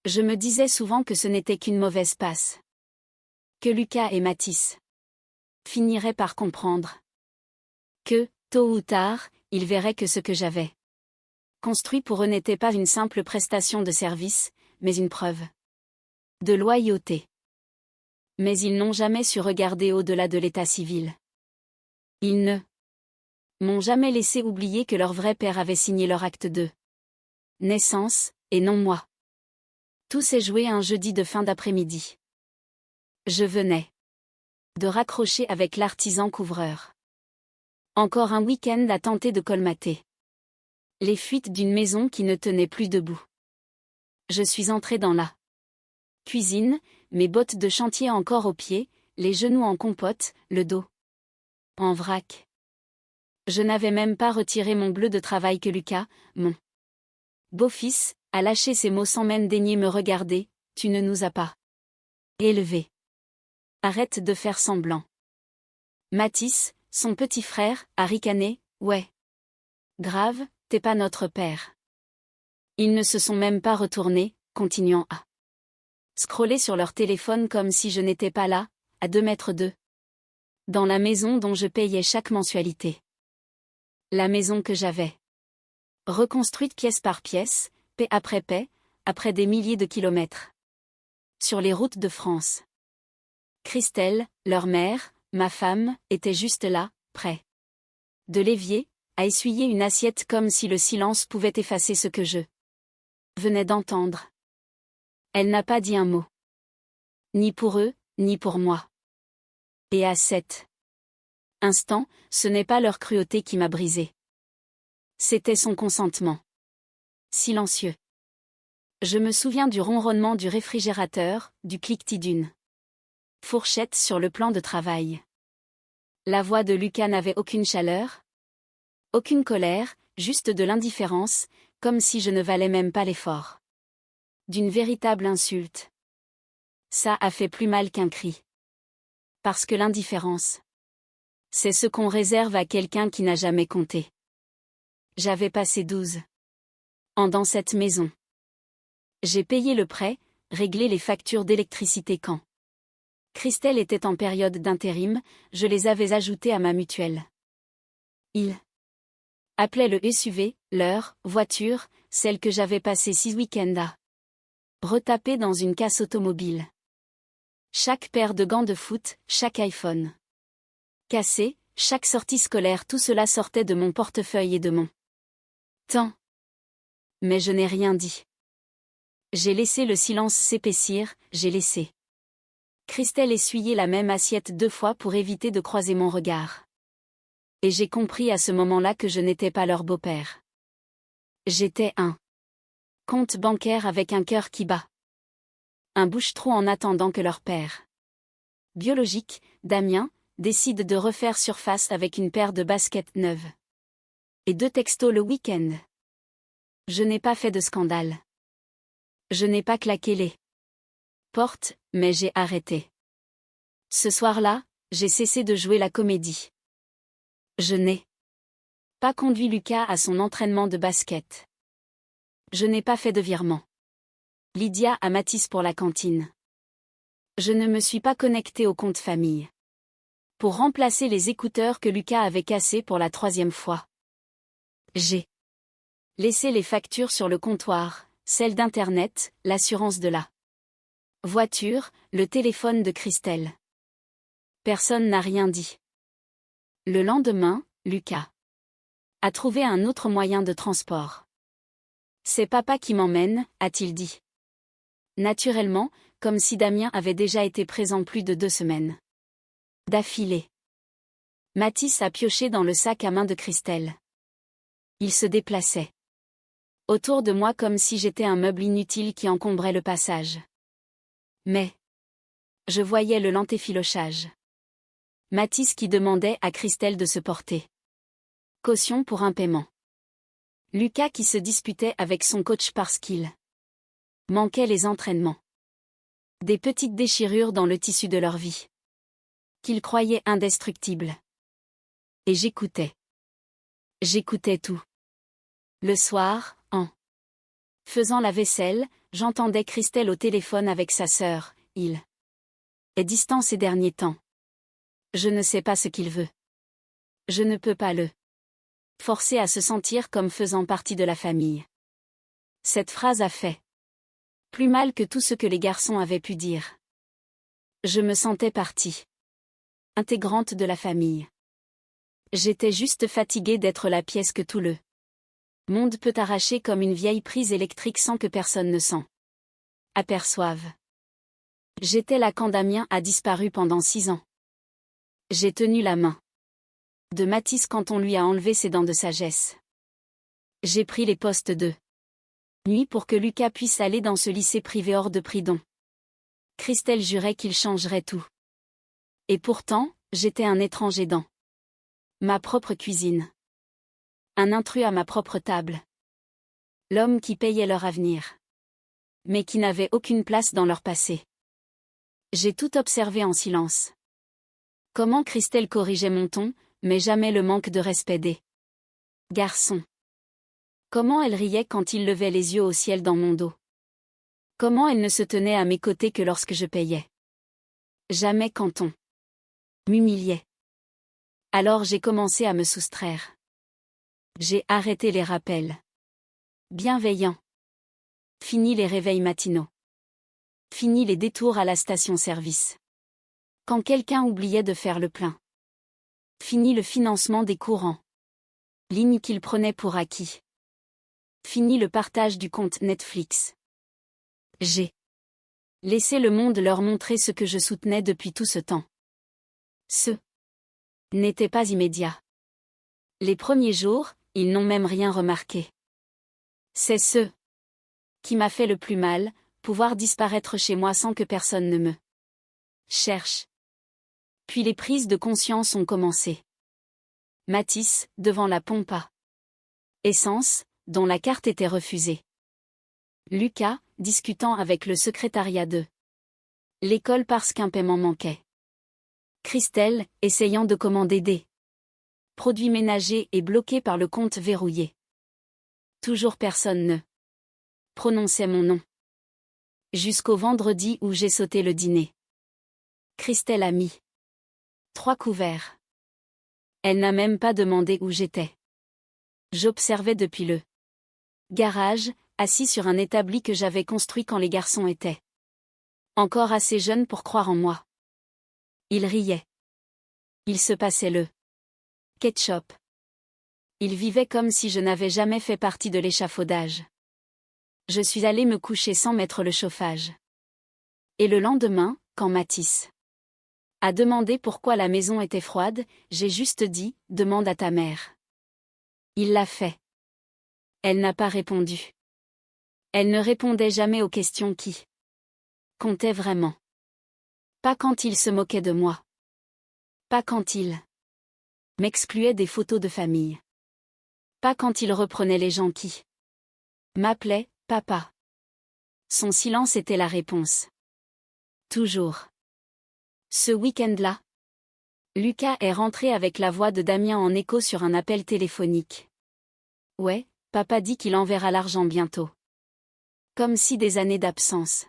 Je me disais souvent que ce n'était qu'une mauvaise passe. Que Lucas et Mathis finiraient par comprendre. Que, tôt ou tard, ils verraient que ce que j'avais construit pour eux n'était pas une simple prestation de service, mais une preuve de loyauté. Mais ils n'ont jamais su regarder au-delà de l'état civil. Ils ne m'ont jamais laissé oublier que leur vrai père avait signé leur acte de naissance, et non moi. Tout s'est joué un jeudi de fin d'après-midi. Je venais de raccrocher avec l'artisan couvreur. Encore un week-end à tenter de colmater les fuites d'une maison qui ne tenait plus debout. Je suis entré dans la cuisine, mes bottes de chantier encore aux pieds, les genoux en compote, le dos en vrac. Je n'avais même pas retiré mon bleu de travail que Lucas, mon beau-fils, a lâché ces mots sans même daigner me regarder. Tu ne nous as pas élevés. Arrête de faire semblant. Mathis, son petit frère, a ricané. Ouais. Grave, t'es pas notre père. Ils ne se sont même pas retournés, continuant à scroller sur leur téléphone comme si je n'étais pas là, à 2 mètres d'eux. Dans la maison dont je payais chaque mensualité. La maison que j'avais reconstruite pièce par pièce, paix, après des milliers de kilomètres. Sur les routes de France. Christelle, leur mère, ma femme, était juste là, près de l'évier, à essuyer une assiette comme si le silence pouvait effacer ce que je venais d'entendre. Elle n'a pas dit un mot. Ni pour eux, ni pour moi. Et à cet instant, ce n'est pas leur cruauté qui m'a brisé. C'était son consentement. Silencieux. Je me souviens du ronronnement du réfrigérateur, du cliquetis d'une fourchette sur le plan de travail. La voix de Lucas n'avait aucune chaleur, aucune colère, juste de l'indifférence, comme si je ne valais même pas l'effort. D'une véritable insulte. Ça a fait plus mal qu'un cri. Parce que l'indifférence, c'est ce qu'on réserve à quelqu'un qui n'a jamais compté. J'avais passé 12 ans dans cette maison. J'ai payé le prêt, réglé les factures d'électricité quand Christelle était en période d'intérim, je les avais ajoutées à ma mutuelle. Ils appelaient le SUV, leur voiture, celle que j'avais passé 6 week-ends à retaper dans une casse automobile. Chaque paire de gants de foot, chaque iPhone cassé, chaque sortie scolaire, tout cela sortait de mon portefeuille et de mon temps. Mais je n'ai rien dit. J'ai laissé le silence s'épaissir, j'ai laissé Christelle essuyer la même assiette 2 fois pour éviter de croiser mon regard. Et j'ai compris à ce moment-là que je n'étais pas leur beau-père. J'étais un compte bancaire avec un cœur qui bat. Un bouche-trou en attendant que leur père biologique, Damien, décide de refaire surface avec une paire de baskets neuves. Et 2 textos le week-end. Je n'ai pas fait de scandale. Je n'ai pas claqué les portes, mais j'ai arrêté. Ce soir-là, j'ai cessé de jouer la comédie. Je n'ai pas conduit Lucas à son entraînement de basket. Je n'ai pas fait de virement. Lydia à Mathis pour la cantine. Je ne me suis pas connecté au compte famille. Pour remplacer les écouteurs que Lucas avait cassés pour la 3e fois. J'ai laissé les factures sur le comptoir, celle d'Internet, l'assurance de la voiture, le téléphone de Christelle. Personne n'a rien dit. Le lendemain, Lucas a trouvé un autre moyen de transport. C'est papa qui m'emmène, a-t-il dit. Naturellement, comme si Damien avait déjà été présent plus de 2 semaines d'affilée. Mathis a pioché dans le sac à main de Christelle. Il se déplaçait autour de moi comme si j'étais un meuble inutile qui encombrait le passage. Mais je voyais le lent effilochage. Mathis qui demandait à Christelle de se porter caution pour un paiement. Lucas qui se disputait avec son coach parce qu'il manquait les entraînements. Des petites déchirures dans le tissu de leur vie. Qu'ils croyaient indestructibles. Et j'écoutais. J'écoutais tout. Le soir, en faisant la vaisselle, J'entendais Christelle au téléphone avec sa sœur, il est distant ces derniers temps. Je ne sais pas ce qu'il veut. Je ne peux pas le forcer à se sentir comme faisant partie de la famille. Cette phrase a fait plus mal que tout ce que les garçons avaient pu dire. Je me sentais partie intégrante de la famille. J'étais juste fatiguée d'être la pièce que tout le monde peut arracher comme une vieille prise électrique sans que personne ne s'en aperçoive. J'étais là quand Damien a disparu pendant 6 ans. J'ai tenu la main de Mathis quand on lui a enlevé ses dents de sagesse. J'ai pris les postes de nuit pour que Lucas puisse aller dans ce lycée privé hors de prix dont Christelle jurait qu'il changerait tout. Et pourtant, j'étais un étranger dans ma propre cuisine. Un intrus à ma propre table. L'homme qui payait leur avenir. Mais qui n'avait aucune place dans leur passé. J'ai tout observé en silence. Comment Christelle corrigeait mon ton, mais jamais le manque de respect des garçons. Comment elle riait quand il levait les yeux au ciel dans mon dos. Comment elle ne se tenait à mes côtés que lorsque je payais. Jamais quand on m'humiliait. Alors j'ai commencé à me soustraire. J'ai arrêté les rappels bienveillants. Fini les réveils matinaux. Fini les détours à la station-service. Quand quelqu'un oubliait de faire le plein. Fini le financement des courants. Ligne qu'il prenait pour acquis. Fini le partage du compte Netflix. J'ai laissé le monde leur montrer ce que je soutenais depuis tout ce temps. Ce n'était pas immédiat. Les premiers jours, ils n'ont même rien remarqué. C'est ce qui m'a fait le plus mal, pouvoir disparaître chez moi sans que personne ne me cherche. Puis les prises de conscience ont commencé. Mathis, devant la pompe à essence, dont la carte était refusée. Lucas, discutant avec le secrétariat de l'école parce qu'un paiement manquait. Christelle, essayant de commander des produits ménagers et bloquée par le compte verrouillé. Toujours personne ne prononçait mon nom. Jusqu'au vendredi où j'ai sauté le dîner. Christelle a mis 3 couverts. Elle n'a même pas demandé où j'étais. J'observais depuis le garage, assis sur un établi que j'avais construit quand les garçons étaient encore assez jeunes pour croire en moi. Ils riaient. Il se passait le ketchup. Ils vivaient comme si je n'avais jamais fait partie de l'échafaudage. Je suis allée me coucher sans mettre le chauffage. Et le lendemain, quand Mathis a demandé pourquoi la maison était froide, j'ai juste dit « Demande à ta mère ». Il l'a fait. Elle n'a pas répondu. Elle ne répondait jamais aux questions qui comptaient vraiment. Pas quand il se moquait de moi. Pas quand il m'excluait des photos de famille. Pas quand il reprenait les gens qui m'appelaient « papa ». Son silence était la réponse. Toujours. Ce week-end-là, Lucas est rentré avec la voix de Damien en écho sur un appel téléphonique. Ouais, papa dit qu'il enverra l'argent bientôt. Comme si des années d'absence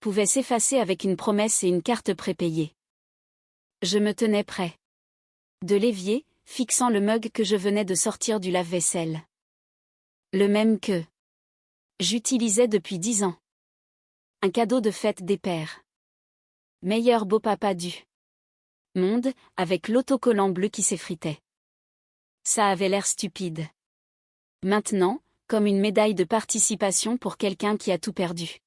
pouvaient s'effacer avec une promesse et une carte prépayée. Je me tenais près de l'évier, fixant le mug que je venais de sortir du lave-vaisselle. Le même que j'utilisais depuis 10 ans. Un cadeau de fête des pères. Meilleur beau-papa du monde, avec l'autocollant bleu qui s'effritait. Ça avait l'air stupide. Maintenant, comme une médaille de participation pour quelqu'un qui a tout perdu.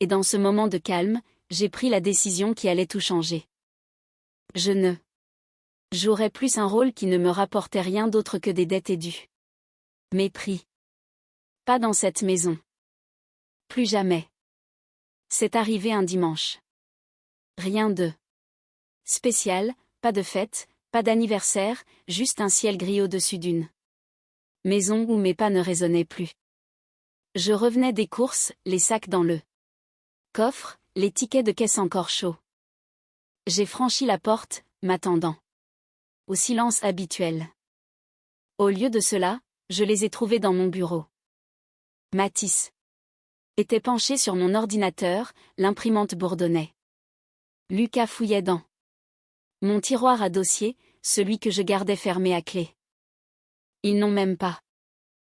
Et dans ce moment de calme, j'ai pris la décision qui allait tout changer. Je ne jouerais plus un rôle qui ne me rapportait rien d'autre que des dettes et du mépris. Pas dans cette maison. Plus jamais. C'est arrivé un dimanche. Rien de spécial, pas de fête, pas d'anniversaire, juste un ciel gris au-dessus d'une maison où mes pas ne résonnaient plus. Je revenais des courses, les sacs dans le coffre, les tickets de caisse encore chauds. J'ai franchi la porte, m'attendant au silence habituel. Au lieu de cela, je les ai trouvés dans mon bureau. Mathis Était penché sur mon ordinateur, l'imprimante bourdonnait. Lucas fouillait dans mon tiroir à dossier, celui que je gardais fermé à clé. Ils n'ont même pas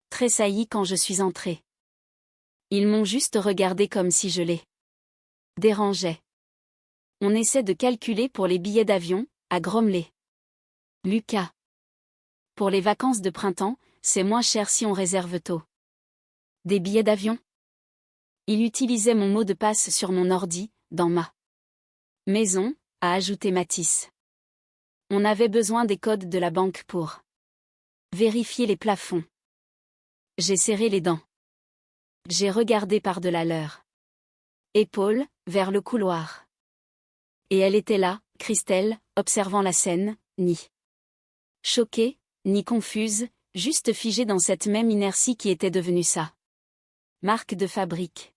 tressailli quand je suis entrée. Ils m'ont juste regardé comme si je les dérangeais. On essaie de calculer pour les billets d'avion, a grommelé Lucas. Pour les vacances de printemps, c'est moins cher si on réserve tôt. Des billets d'avion? Il utilisait mon mot de passe sur mon ordi, dans ma maison, a ajouté Mathis. On avait besoin des codes de la banque pour vérifier les plafonds. J'ai serré les dents. J'ai regardé par-delà leur épaule, vers le couloir. Et elle était là, Christelle, observant la scène, ni choquée, ni confuse, juste figée dans cette même inertie qui était devenue sa marque de fabrique.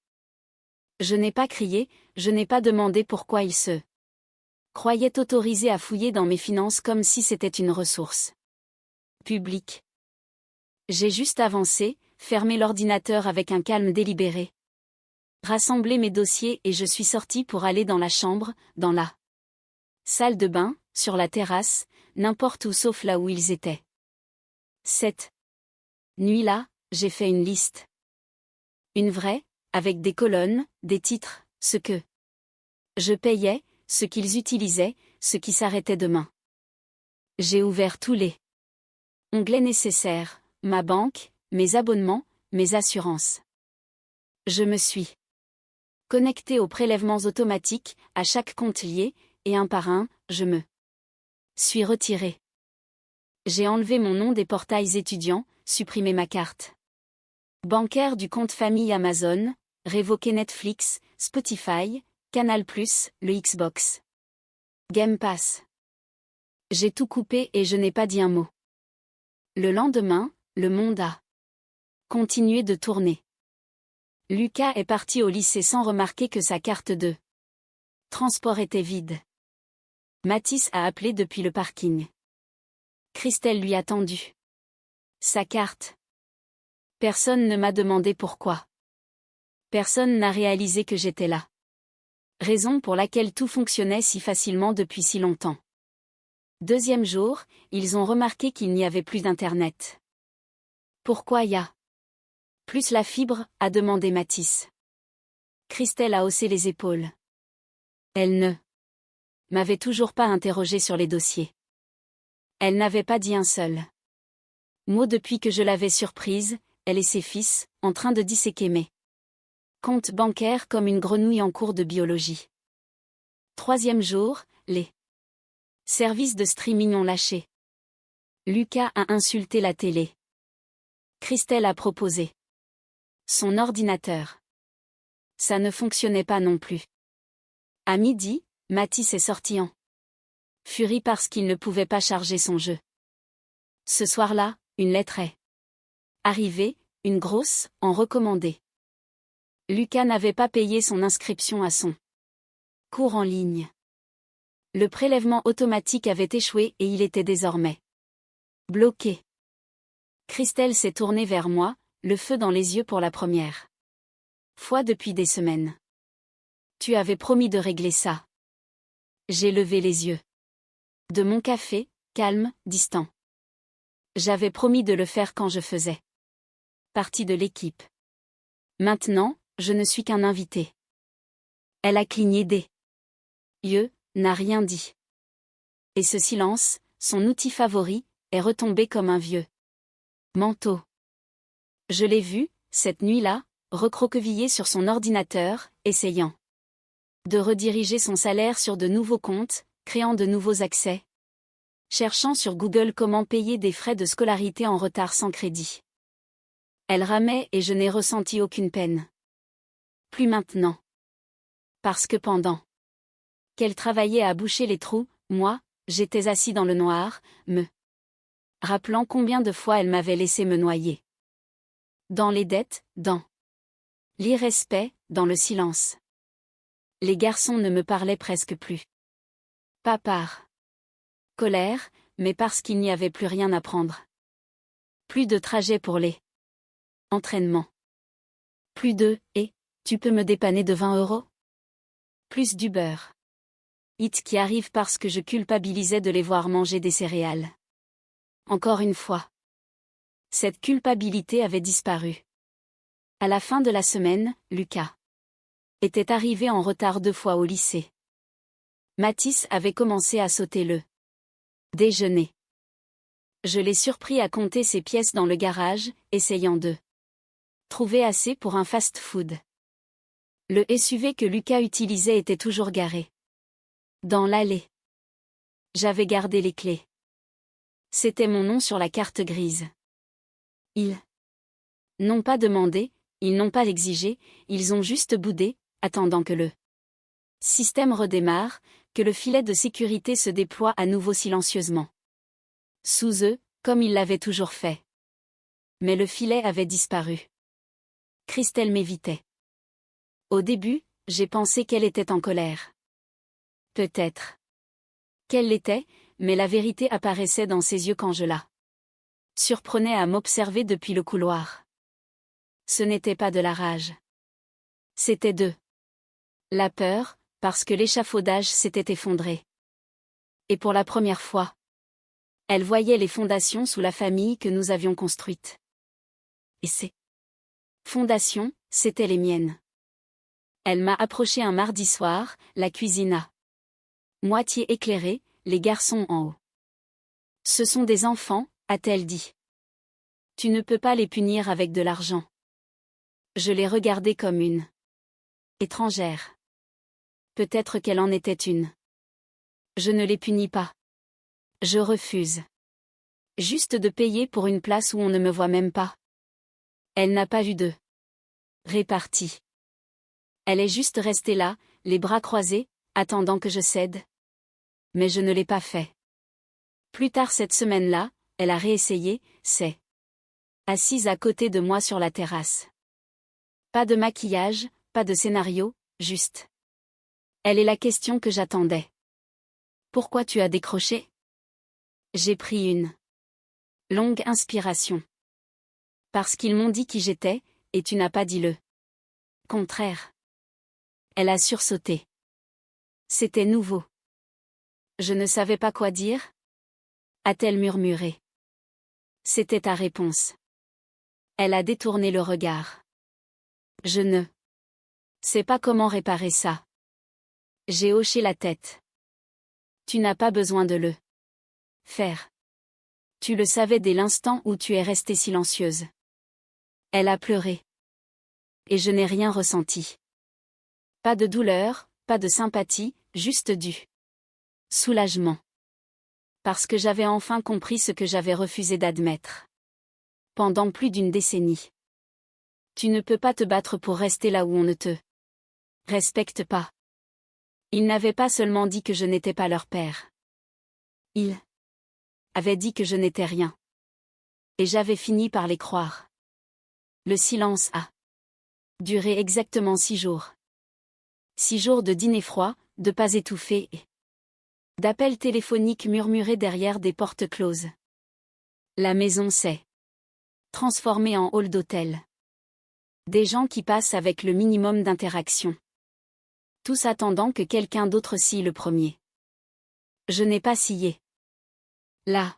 Je n'ai pas crié, je n'ai pas demandé pourquoi il se croyait autorisé à fouiller dans mes finances comme si c'était une ressource publique. J'ai juste avancé, fermé l'ordinateur avec un calme délibéré, rassemblé mes dossiers et je suis sortie pour aller dans la chambre, dans la salle de bain, sur la terrasse, n'importe où sauf là où ils étaient. Cette nuit-là, j'ai fait une liste. Une vraie, avec des colonnes, des titres, ce que je payais, ce qu'ils utilisaient, ce qui s'arrêtait demain. J'ai ouvert tous les onglets nécessaires, ma banque, mes abonnements, mes assurances. Je me suis connecté aux prélèvements automatiques, à chaque compte lié, et un par un, je me suis retiré. J'ai enlevé mon nom des portails étudiants, supprimé ma carte bancaire du compte famille Amazon, révoqué Netflix, Spotify, Canal+, le Xbox Game Pass. J'ai tout coupé et je n'ai pas dit un mot. Le lendemain, le monde a continué de tourner. Lucas est parti au lycée sans remarquer que sa carte de transport était vide. Mathis a appelé depuis le parking. Christelle lui a tendu sa carte. Personne ne m'a demandé pourquoi. Personne n'a réalisé que j'étais là. Raison pour laquelle tout fonctionnait si facilement depuis si longtemps. Deuxième jour, ils ont remarqué qu'il n'y avait plus d'internet. Pourquoi y a plus la fibre, a demandé Mathis. Christelle a haussé les épaules. Elle ne m'avait toujours pas interrogé sur les dossiers. Elle n'avait pas dit un seul mot depuis que je l'avais surprise, elle et ses fils, en train de disséquer mes comptes bancaires comme une grenouille en cours de biologie. Troisième jour, les services de streaming ont lâché. Lucas a insulté la télé. Christelle a proposé son ordinateur. Ça ne fonctionnait pas non plus. À midi, Mathis est sorti en furie parce qu'il ne pouvait pas charger son jeu. Ce soir-là, une lettre est arrivée, une grosse, en recommandé. Lucas n'avait pas payé son inscription à son cours en ligne. Le prélèvement automatique avait échoué et il était désormais bloqué. Christelle s'est tournée vers moi, le feu dans les yeux pour la première fois depuis des semaines. Tu avais promis de régler ça. J'ai levé les yeux de mon café, calme, distant. J'avais promis de le faire quand je faisais partie de l'équipe. Maintenant, je ne suis qu'un invité. Elle a cligné des yeux, n'a rien dit. Et ce silence, son outil favori, est retombé comme un vieux manteau. Je l'ai vu, cette nuit-là, recroquevillé sur son ordinateur, essayant de rediriger son salaire sur de nouveaux comptes, créant de nouveaux accès. Cherchant sur Google comment payer des frais de scolarité en retard sans crédit. Elle ramait et je n'ai ressenti aucune peine. Plus maintenant. Parce que pendant qu'elle travaillait à boucher les trous, moi, j'étais assis dans le noir, me rappelant combien de fois elle m'avait laissé me noyer. Dans les dettes, dans l'irrespect, dans le silence. Les garçons ne me parlaient presque plus. Pas par colère, mais parce qu'il n'y avait plus rien à prendre. Plus de trajet pour les entraînements. Plus de « et » Tu peux me dépanner de 20 €? Plus du beurre. Hit qui arrive parce que je culpabilisais de les voir manger des céréales. Encore une fois. Cette culpabilité avait disparu. À la fin de la semaine, Lucas était arrivé en retard 2 fois au lycée. Mathis avait commencé à sauter le déjeuner. Je l'ai surpris à compter ses pièces dans le garage, essayant de trouver assez pour un fast-food. Le SUV que Lucas utilisait était toujours garé dans l'allée. J'avais gardé les clés. C'était mon nom sur la carte grise. Ils n'ont pas demandé, ils n'ont pas exigé, ils ont juste boudé, attendant que le système redémarre, que le filet de sécurité se déploie à nouveau silencieusement. Sous eux, comme il l'avait toujours fait. Mais le filet avait disparu. Christelle m'évitait. Au début, j'ai pensé qu'elle était en colère. Peut-être qu'elle l'était, mais la vérité apparaissait dans ses yeux quand je la surprenais à m'observer depuis le couloir. Ce n'était pas de la rage. C'était de la peur, parce que l'échafaudage s'était effondré. Et pour la première fois, elle voyait les fondations sous la famille que nous avions construite. Et ces fondations, c'étaient les miennes. Elle m'a approché un mardi soir, la cuisine à moitié éclairée, les garçons en haut. Ce sont des enfants, a-t-elle dit. Tu ne peux pas les punir avec de l'argent. Je les regardais comme une étrangère. Peut-être qu'elle en était une. Je ne les punis pas. Je refuse. Juste de payer pour une place où on ne me voit même pas. Elle n'a pas eu de répartie. Elle est juste restée là, les bras croisés, attendant que je cède. Mais je ne l'ai pas fait. Plus tard cette semaine-là, elle a réessayé, s'est assise à côté de moi sur la terrasse. Pas de maquillage, pas de scénario, juste. Elle est la question que j'attendais. Pourquoi tu as décroché? J'ai pris une longue inspiration. Parce qu'ils m'ont dit qui j'étais, et tu n'as pas dit le contraire. Elle a sursauté. C'était nouveau. Je ne savais pas quoi dire? A-t-elle murmuré. C'était ta réponse. Elle a détourné le regard. Je ne sais pas comment réparer ça. J'ai hoché la tête. Tu n'as pas besoin de le faire. Tu le savais dès l'instant où tu es restée silencieuse. Elle a pleuré. Et je n'ai rien ressenti. Pas de douleur, pas de sympathie, juste du soulagement. Parce que j'avais enfin compris ce que j'avais refusé d'admettre. Pendant plus d'une décennie. Tu ne peux pas te battre pour rester là où on ne te respecte pas. Ils n'avaient pas seulement dit que je n'étais pas leur père. Ils avaient dit que je n'étais rien. Et j'avais fini par les croire. Le silence a duré exactement 6 jours. 6 jours de dîner froid, de pas étouffés et d'appels téléphoniques murmurés derrière des portes closes. La maison s'est transformée en hall d'hôtel. Des gens qui passent avec le minimum d'interaction. Tous attendant que quelqu'un d'autre scie le premier. Je n'ai pas scié. La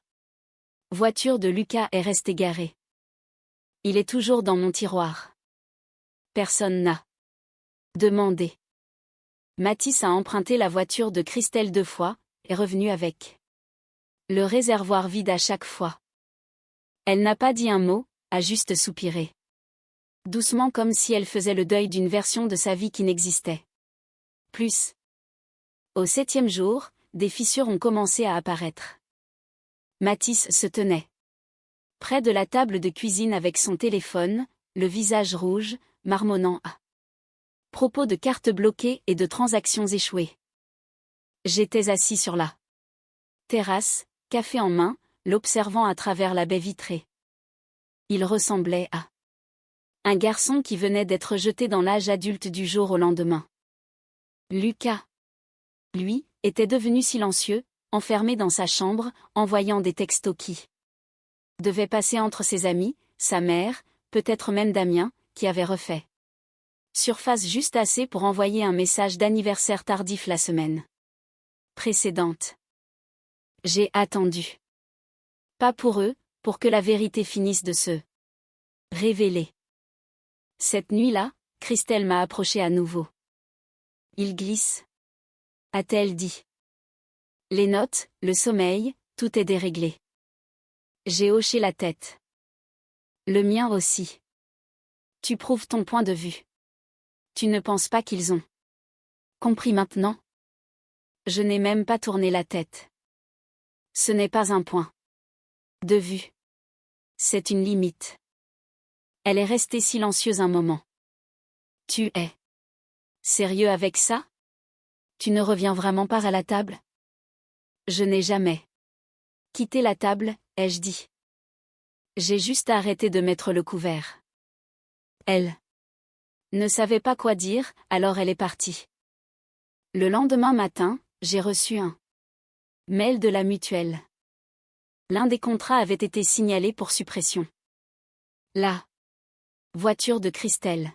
voiture de Lucas est restée garée. Il est toujours dans mon tiroir. Personne n'a demandé. Mathis a emprunté la voiture de Christelle 2 fois, est revenu avec le réservoir vide à chaque fois. Elle n'a pas dit un mot, a juste soupiré. Doucement comme si elle faisait le deuil d'une version de sa vie qui n'existait plus. Au 7e jour, des fissures ont commencé à apparaître. Mathis se tenait près de la table de cuisine avec son téléphone, le visage rouge, marmonnant à propos de cartes bloquées et de transactions échouées. J'étais assis sur la terrasse, café en main, l'observant à travers la baie vitrée. Il ressemblait à un garçon qui venait d'être jeté dans l'âge adulte du jour au lendemain. Lucas, lui, était devenu silencieux, enfermé dans sa chambre, envoyant des textos qui devaient passer entre ses amis, sa mère, peut-être même Damien, qui avait refait Surface juste assez pour envoyer un message d'anniversaire tardif la semaine précédente. J'ai attendu. Pas pour eux, pour que la vérité finisse de se révéler. Cette nuit-là, Christelle m'a approché à nouveau. Il glisse, a-t-elle dit. Les notes, le sommeil, tout est déréglé. J'ai hoché la tête. Le mien aussi. Tu prouves ton point de vue. Tu ne penses pas qu'ils ont compris maintenant? Je n'ai même pas tourné la tête. Ce n'est pas un point de vue. C'est une limite. Elle est restée silencieuse un moment. Tu es sérieux avec ça? Tu ne reviens vraiment pas à la table? Je n'ai jamais quitté la table, ai-je dit. J'ai juste arrêté de mettre le couvert. Elle ne savait pas quoi dire, alors elle est partie. Le lendemain matin, j'ai reçu un mail de la mutuelle. L'un des contrats avait été signalé pour suppression. La voiture de Christelle.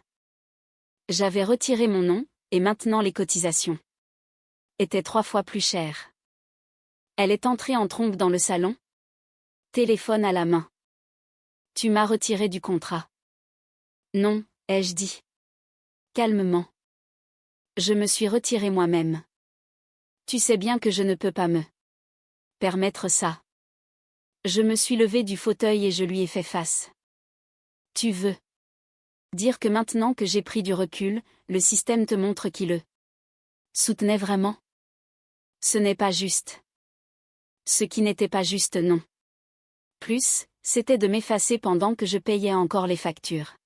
J'avais retiré mon nom, et maintenant les cotisations étaient 3 fois plus chères. Elle est entrée en trombe dans le salon. Téléphone à la main. Tu m'as retiré du contrat. Non, ai-je dit. Calmement. Je me suis retiré moi-même. Tu sais bien que je ne peux pas me permettre ça. Je me suis levé du fauteuil et je lui ai fait face. Tu veux dire que maintenant que j'ai pris du recul, le système te montre qui le soutenait vraiment? Ce n'est pas juste. Ce qui n'était pas juste, non. Plus, c'était de m'effacer pendant que je payais encore les factures.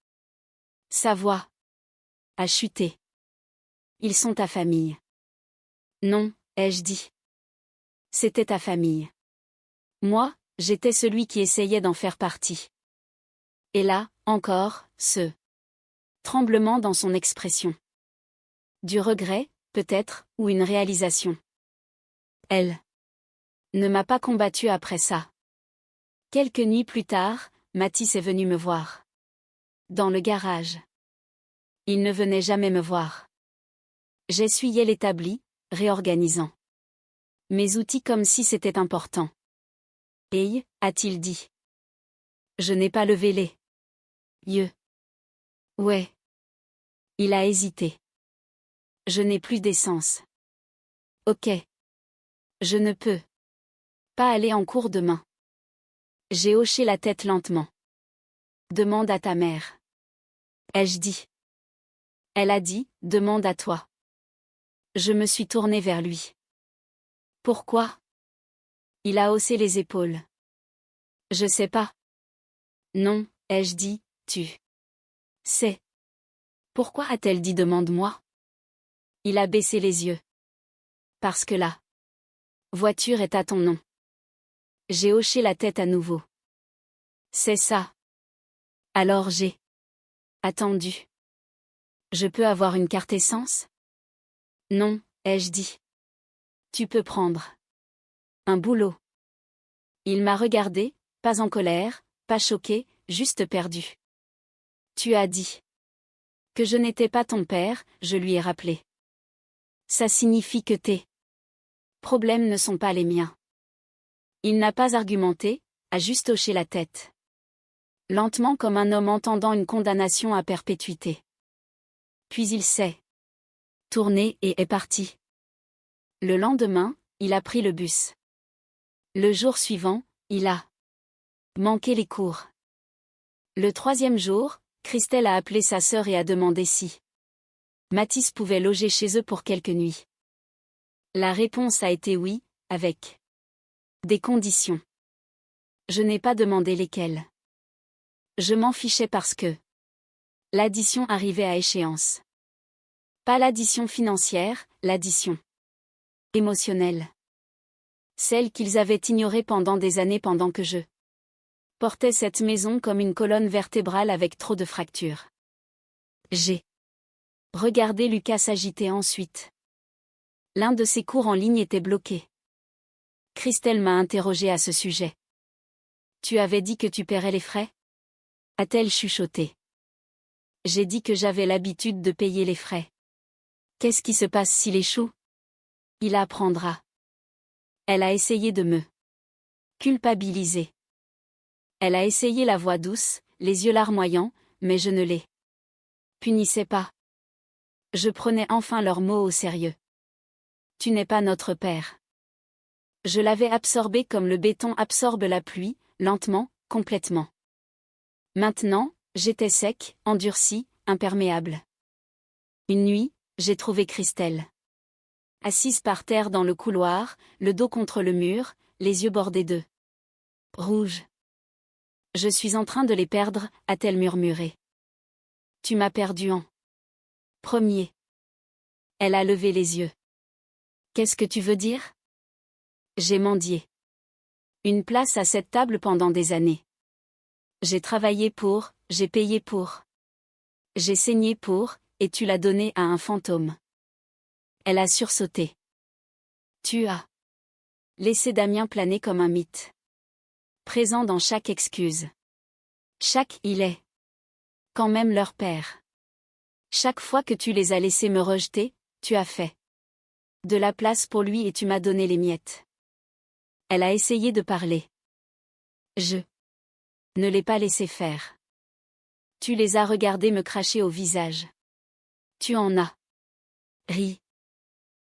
Sa voix a chuté. Ils sont ta famille. Non, ai-je dit. C'était ta famille. Moi, j'étais celui qui essayait d'en faire partie. Et là, encore, ce tremblement dans son expression. Du regret, peut-être, ou une réalisation. Elle ne m'a pas combattu après ça. Quelques nuits plus tard, Mathis est venu me voir. Dans le garage. Il ne venait jamais me voir. J'essuyais l'établi, réorganisant mes outils comme si c'était important. Hey, a-t-il dit. Je n'ai pas levé les yeux. Ouais. Il a hésité. Je n'ai plus d'essence. Ok. Je ne peux pas aller en cours demain. J'ai hoché la tête lentement. Demande à ta mère. Ai-je dit. Elle a dit, demande à toi. Je me suis tournée vers lui. Pourquoi? Il a haussé les épaules. Je sais pas. Non, ai-je dit, tu sais. Pourquoi a-t-elle dit demande-moi? Il a baissé les yeux. Parce que la voiture est à ton nom. J'ai hoché la tête à nouveau. C'est ça. Alors j'ai attendu. Je peux avoir une carte essence? Non, ai-je dit. Tu peux prendre un boulot. Il m'a regardé, pas en colère, pas choqué, juste perdu. Tu as dit que je n'étais pas ton père, je lui ai rappelé. Ça signifie que tes problèmes ne sont pas les miens. Il n'a pas argumenté, a juste hoché la tête. Lentement comme un homme entendant une condamnation à perpétuité. Puis il s'est tourné et est parti. Le lendemain, il a pris le bus. Le jour suivant, il a manqué les cours. Le 3e jour, Christelle a appelé sa sœur et a demandé si Mathis pouvait loger chez eux pour quelques nuits. La réponse a été oui, avec des conditions. Je n'ai pas demandé lesquelles. Je m'en fichais parce que l'addition arrivait à échéance. Pas l'addition financière, l'addition émotionnelle. Celle qu'ils avaient ignorée pendant des années pendant que je portais cette maison comme une colonne vertébrale avec trop de fractures. J'ai regardé Lucas s'agiter ensuite. L'un de ses cours en ligne était bloqué. Christelle m'a interrogé à ce sujet. Tu avais dit que tu paierais les frais? A-t-elle chuchoté. J'ai dit que j'avais l'habitude de payer les frais. Qu'est-ce qui se passe s'il échoue? Il apprendra. Elle a essayé de me culpabiliser. Elle a essayé la voix douce, les yeux larmoyants, mais je ne les punissais pas. Je prenais enfin leurs mots au sérieux. Tu n'es pas notre père. Je l'avais absorbé comme le béton absorbe la pluie, lentement, complètement. Maintenant, j'étais sec, endurci, imperméable. Une nuit, j'ai trouvé Christelle. Assise par terre dans le couloir, le dos contre le mur, les yeux bordés de rouge. Je suis en train de les perdre, a-t-elle murmuré. Tu m'as perdu en premier. Elle a levé les yeux. Qu'est-ce que tu veux dire? J'ai mendié. Une place à cette table pendant des années. J'ai travaillé pour, j'ai payé pour. J'ai saigné pour, et tu l'as donné à un fantôme. Elle a sursauté. Tu as laissé Damien planer comme un mythe. Présent dans chaque excuse. Chaque il est. Quand même leur père. Chaque fois que tu les as laissés me rejeter, tu as fait de la place pour lui et tu m'as donné les miettes. Elle a essayé de parler. Je ne l'ai pas laissé faire. Tu les as regardés me cracher au visage. Tu en as ri.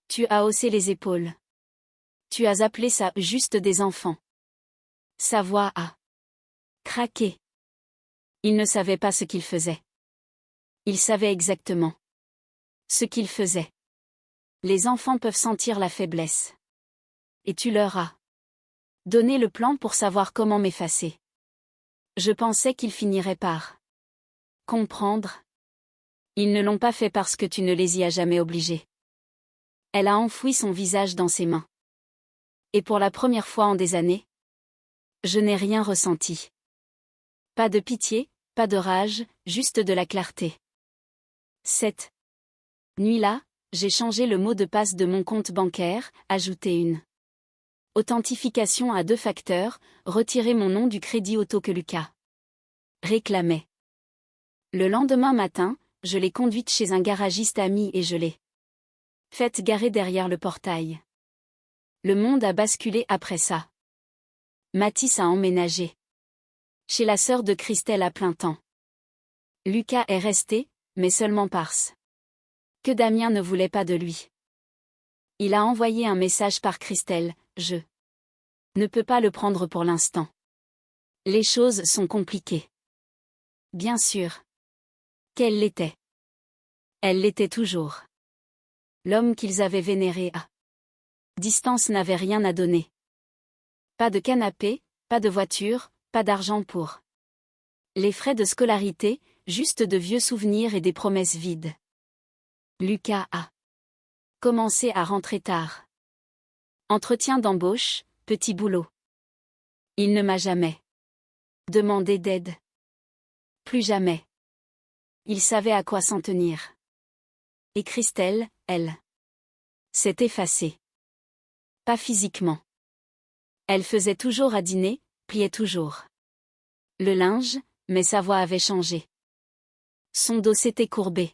Tu as haussé les épaules. Tu as appelé ça juste des enfants. Sa voix a craqué. Il ne savait pas ce qu'il faisait. Il savait exactement ce qu'il faisait. Les enfants peuvent sentir la faiblesse. Et tu leur as donné le plan pour savoir comment m'effacer. Je pensais qu'ils finiraient par comprendre. Ils ne l'ont pas fait parce que tu ne les y as jamais obligés. Elle a enfoui son visage dans ses mains. Et pour la première fois en des années, je n'ai rien ressenti. Pas de pitié, pas de rage, juste de la clarté. Cette nuit-là, j'ai changé le mot de passe de mon compte bancaire, ajouté une authentification à 2 facteurs, retiré mon nom du crédit auto que Lucas réclamait. Le lendemain matin, je l'ai conduite chez un garagiste ami et je l'ai faite garer derrière le portail. Le monde a basculé après ça. Mathis a emménagé chez la sœur de Christelle à plein temps. Lucas est resté, mais seulement parce que Damien ne voulait pas de lui. Il a envoyé un message par Christelle, je ne peux pas le prendre pour l'instant. Les choses sont compliquées. Bien sûr. Qu'elle l'était. Elle l'était toujours. L'homme qu'ils avaient vénéré à distance n'avait rien à donner. Pas de canapé, pas de voiture, pas d'argent pour les frais de scolarité, juste de vieux souvenirs et des promesses vides. Lucas a commencé à rentrer tard. Entretien d'embauche, petit boulot. Il ne m'a jamais demandé d'aide. Plus jamais. Il savait à quoi s'en tenir. Et Christelle, elle, s'est effacée. Pas physiquement. Elle faisait toujours à dîner, pliait toujours le linge, mais sa voix avait changé. Son dos s'était courbé.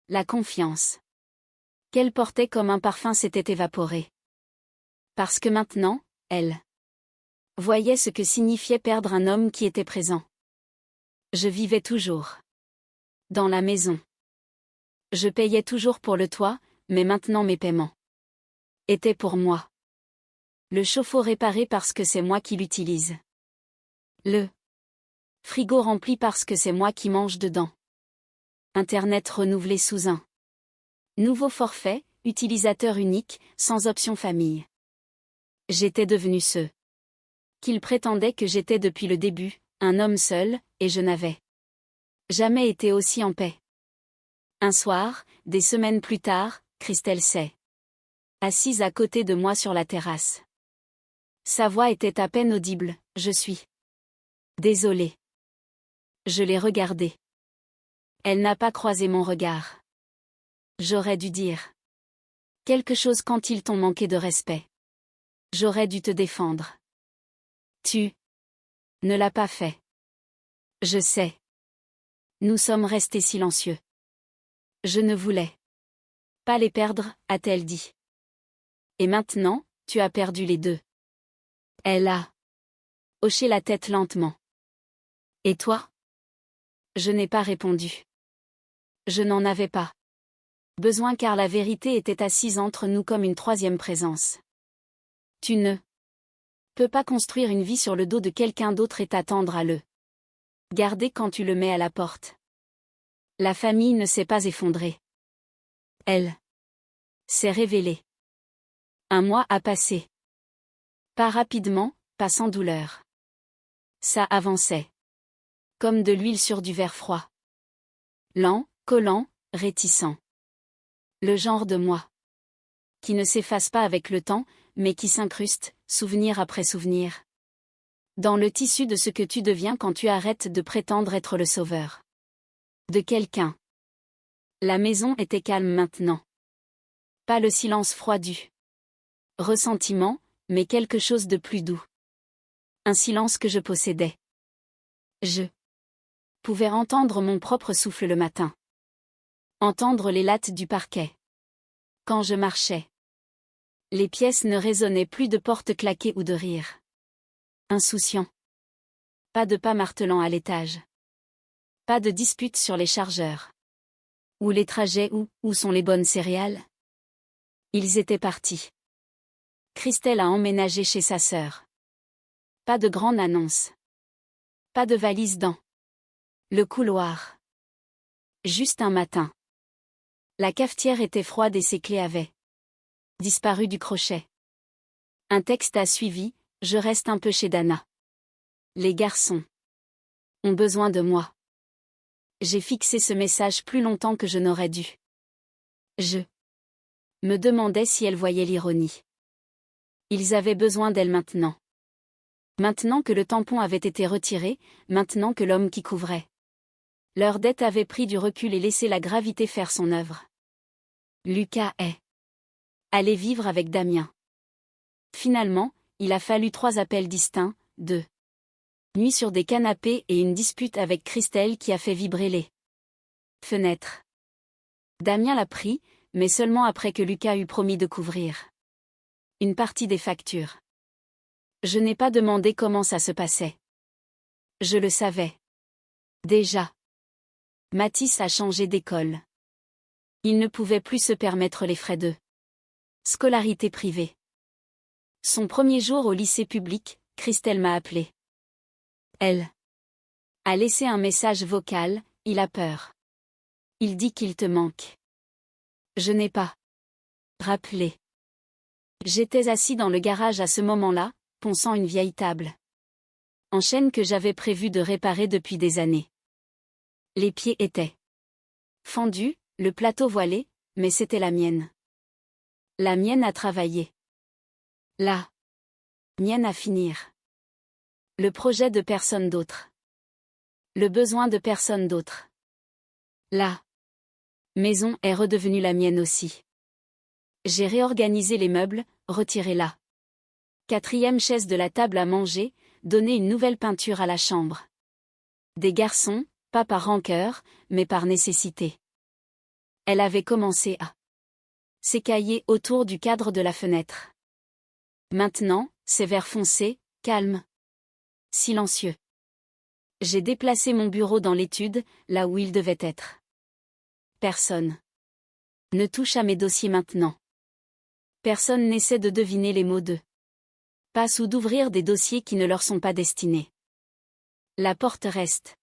La confiance qu'elle portait comme un parfum s'était évaporée. Parce que maintenant, elle voyait ce que signifiait perdre un homme qui était présent. Je vivais toujours dans la maison. Je payais toujours pour le toit, mais maintenant mes paiements étaient pour moi. Le chauffe-eau réparé parce que c'est moi qui l'utilise. Le frigo rempli parce que c'est moi qui mange dedans. Internet renouvelé sous un nouveau forfait, utilisateur unique, sans option famille. J'étais devenu ce qu'il prétendait que j'étais depuis le début, un homme seul, et je n'avais jamais été aussi en paix. Un soir, des semaines plus tard, Christelle s'est assise à côté de moi sur la terrasse. Sa voix était à peine audible, je suis désolée. Je l'ai regardée. Elle n'a pas croisé mon regard. J'aurais dû dire quelque chose quand ils t'ont manqué de respect. J'aurais dû te défendre. Tu ne l'as pas fait. Je sais. Nous sommes restés silencieux. Je ne voulais pas les perdre, a-t-elle dit. Et maintenant, tu as perdu les deux. Elle a hoché la tête lentement. Et toi? Je n'ai pas répondu. Je n'en avais pas besoin car la vérité était assise entre nous comme une troisième présence. Tu ne peux pas construire une vie sur le dos de quelqu'un d'autre et t'attendre à le garder quand tu le mets à la porte. La famille ne s'est pas effondrée. Elle s'est révélée. Un mois a passé. Pas rapidement, pas sans douleur. Ça avançait. Comme de l'huile sur du verre froid. Lent, collant, réticent. Le genre de moi. Qui ne s'efface pas avec le temps, mais qui s'incruste, souvenir après souvenir. Dans le tissu de ce que tu deviens quand tu arrêtes de prétendre être le sauveur de quelqu'un. La maison était calme maintenant. Pas le silence froid du ressentiment, mais quelque chose de plus doux. Un silence que je possédais. Je pouvais entendre mon propre souffle le matin. Entendre les lattes du parquet. Quand je marchais. Les pièces ne résonnaient plus de portes claquées ou de rires. Insouciant. Pas de pas martelant à l'étage. Pas de dispute sur les chargeurs. Ou les trajets où sont les bonnes céréales? Ils étaient partis. Christelle a emménagé chez sa sœur. Pas de grande annonce. Pas de valise dans le couloir. Juste un matin. La cafetière était froide et ses clés avaient disparu du crochet. Un texte a suivi, je reste un peu chez Dana. Les garçons ont besoin de moi. J'ai fixé ce message plus longtemps que je n'aurais dû. Je me demandais si elle voyait l'ironie. Ils avaient besoin d'elle maintenant. Maintenant que le tampon avait été retiré, maintenant que l'homme qui couvrait leur dette avait pris du recul et laissé la gravité faire son œuvre. Lucas est allé vivre avec Damien. Finalement, il a fallu 3 appels distincts, 2 nuits sur des canapés et une dispute avec Christelle qui a fait vibrer les fenêtres. Damien l'a pris, mais seulement après que Lucas eut promis de couvrir une partie des factures. Je n'ai pas demandé comment ça se passait. Je le savais. Déjà. Mathis a changé d'école. Il ne pouvait plus se permettre les frais de scolarité privée. Son premier jour au lycée public, Christelle m'a appelé. Elle a laissé un message vocal, il a peur. Il dit qu'il te manque. Je n'ai pas rappelé. J'étais assis dans le garage à ce moment-là, ponçant une vieille table en chêne que j'avais prévu de réparer depuis des années. Les pieds étaient fendus, le plateau voilé, mais c'était la mienne. La mienne à travailler. La mienne à finir. Le projet de personne d'autre. Le besoin de personne d'autre. La maison est redevenue la mienne aussi. J'ai réorganisé les meubles, retiré la 4e chaise de la table à manger, donné une nouvelle peinture à la chambre. Des garçons, pas par rancœur, mais par nécessité. Elle avait commencé à s'écailler autour du cadre de la fenêtre. Maintenant, c'est vert foncé, calme, silencieux. J'ai déplacé mon bureau dans l'étude, là où il devait être. Personne ne touche à mes dossiers maintenant. Personne n'essaie de deviner les mots de passe ou d'ouvrir des dossiers qui ne leur sont pas destinés. La porte reste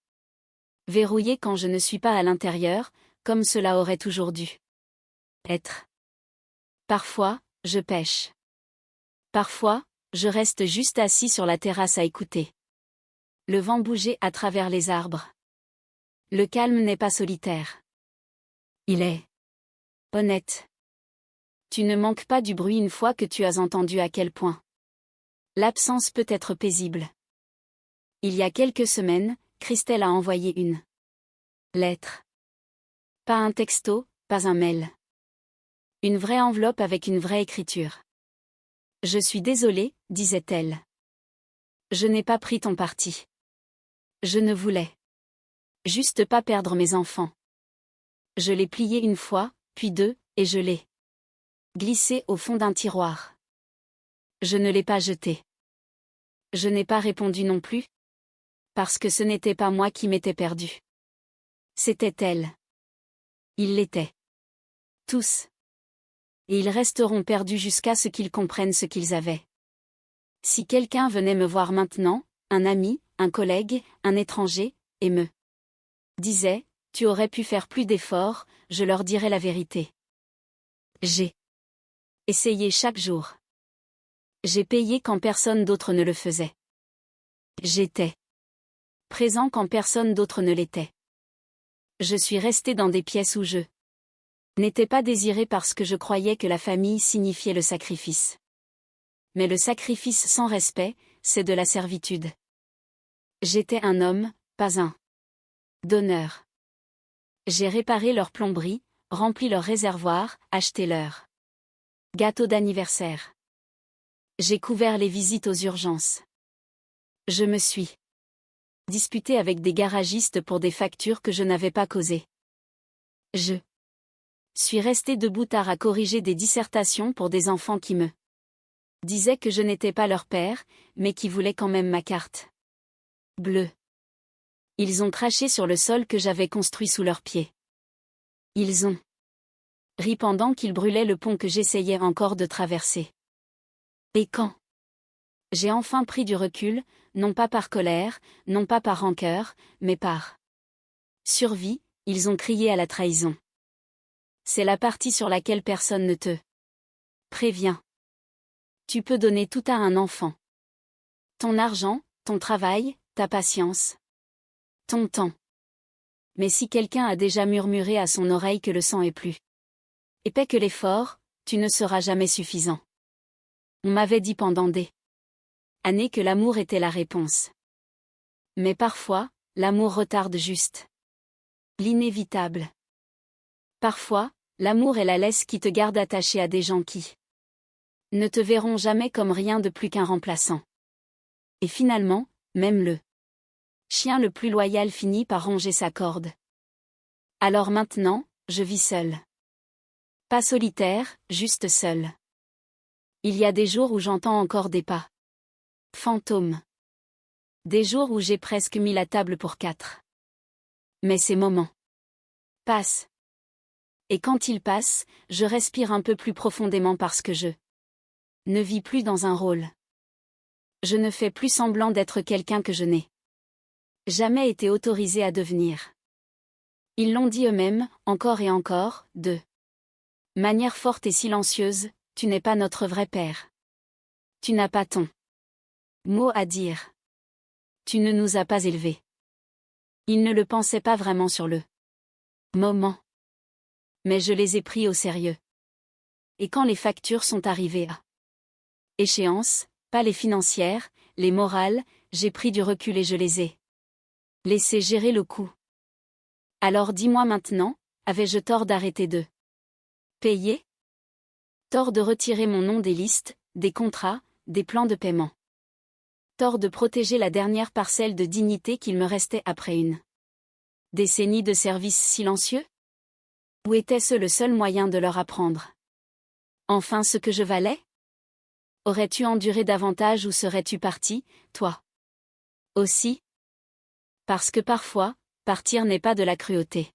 verrouillée quand je ne suis pas à l'intérieur, comme cela aurait toujours dû être. Parfois, je pêche. Parfois, je reste juste assis sur la terrasse à écouter le vent bouger à travers les arbres. Le calme n'est pas solitaire. Il est honnête. Tu ne manques pas du bruit une fois que tu as entendu à quel point l'absence peut être paisible. Il y a quelques semaines, Christelle a envoyé une lettre. Pas un texto, pas un mail. Une vraie enveloppe avec une vraie écriture. Je suis désolée, disait-elle. Je n'ai pas pris ton parti. Je ne voulais Juste pas perdre mes enfants. Je l'ai plié une fois, puis deux, et je l'ai glissé au fond d'un tiroir. Je ne l'ai pas jeté. Je n'ai pas répondu non plus. Parce que ce n'était pas moi qui m'étais perdu. C'était elle. Ils l'étaient. Tous. Et ils resteront perdus jusqu'à ce qu'ils comprennent ce qu'ils avaient. Si quelqu'un venait me voir maintenant, un ami, un collègue, un étranger, et me disait, tu aurais pu faire plus d'efforts, je leur dirais la vérité. J'ai essayé chaque jour. J'ai payé quand personne d'autre ne le faisait. J'étais présent quand personne d'autre ne l'était. Je suis resté dans des pièces où je n'étais pas désiré parce que je croyais que la famille signifiait le sacrifice. Mais le sacrifice sans respect, c'est de la servitude. J'étais un homme, pas un donneur. J'ai réparé leur plomberie, rempli leur réservoir, acheté leur gâteau d'anniversaire. J'ai couvert les visites aux urgences. Je me suis disputé avec des garagistes pour des factures que je n'avais pas causées. Je suis resté debout tard à corriger des dissertations pour des enfants qui me disaient que je n'étais pas leur père, mais qui voulaient quand même ma carte bleue. Ils ont craché sur le sol que j'avais construit sous leurs pieds. Ils ont ri pendant qu'ils brûlaient le pont que j'essayais encore de traverser. Et quand j'ai enfin pris du recul, non pas par colère, non pas par rancœur, mais par survie, ils ont crié à la trahison. C'est la partie sur laquelle personne ne te prévient. Tu peux donner tout à un enfant. Ton argent, ton travail, ta patience, ton temps. Mais si quelqu'un a déjà murmuré à son oreille que le sang est plus épais que l'effort, tu ne seras jamais suffisant. On m'avait dit pendant des années que l'amour était la réponse. Mais parfois, l'amour retarde juste l'inévitable. Parfois, l'amour est la laisse qui te garde attaché à des gens qui ne te verront jamais comme rien de plus qu'un remplaçant. Et finalement, même le chien le plus loyal finit par ronger sa corde. Alors maintenant, je vis seul. Pas solitaire, juste seul. Il y a des jours où j'entends encore des pas fantômes. Des jours où j'ai presque mis la table pour 4. Mais ces moments passent. Et quand ils passent, je respire un peu plus profondément parce que je ne vis plus dans un rôle. Je ne fais plus semblant d'être quelqu'un que je n'ai jamais été autorisé à devenir. Ils l'ont dit eux-mêmes, encore et encore, de manière forte et silencieuse, tu n'es pas notre vrai père. Tu n'as pas ton mot à dire. Tu ne nous as pas élevés. Ils ne le pensaient pas vraiment sur le moment. Mais je les ai pris au sérieux. Et quand les factures sont arrivées à échéance, pas les financières, les morales, j'ai pris du recul et je les ai laissés gérer le coup. Alors dis-moi maintenant, avais-je tort d'arrêter de payer? Tort de retirer mon nom des listes, des contrats, des plans de paiement. Tort de protéger la dernière parcelle de dignité qu'il me restait après une décennie de service silencieux? Ou était-ce le seul moyen de leur apprendre enfin ce que je valais? Aurais-tu enduré davantage ou serais-tu parti, toi aussi? Parce que parfois, partir n'est pas de la cruauté.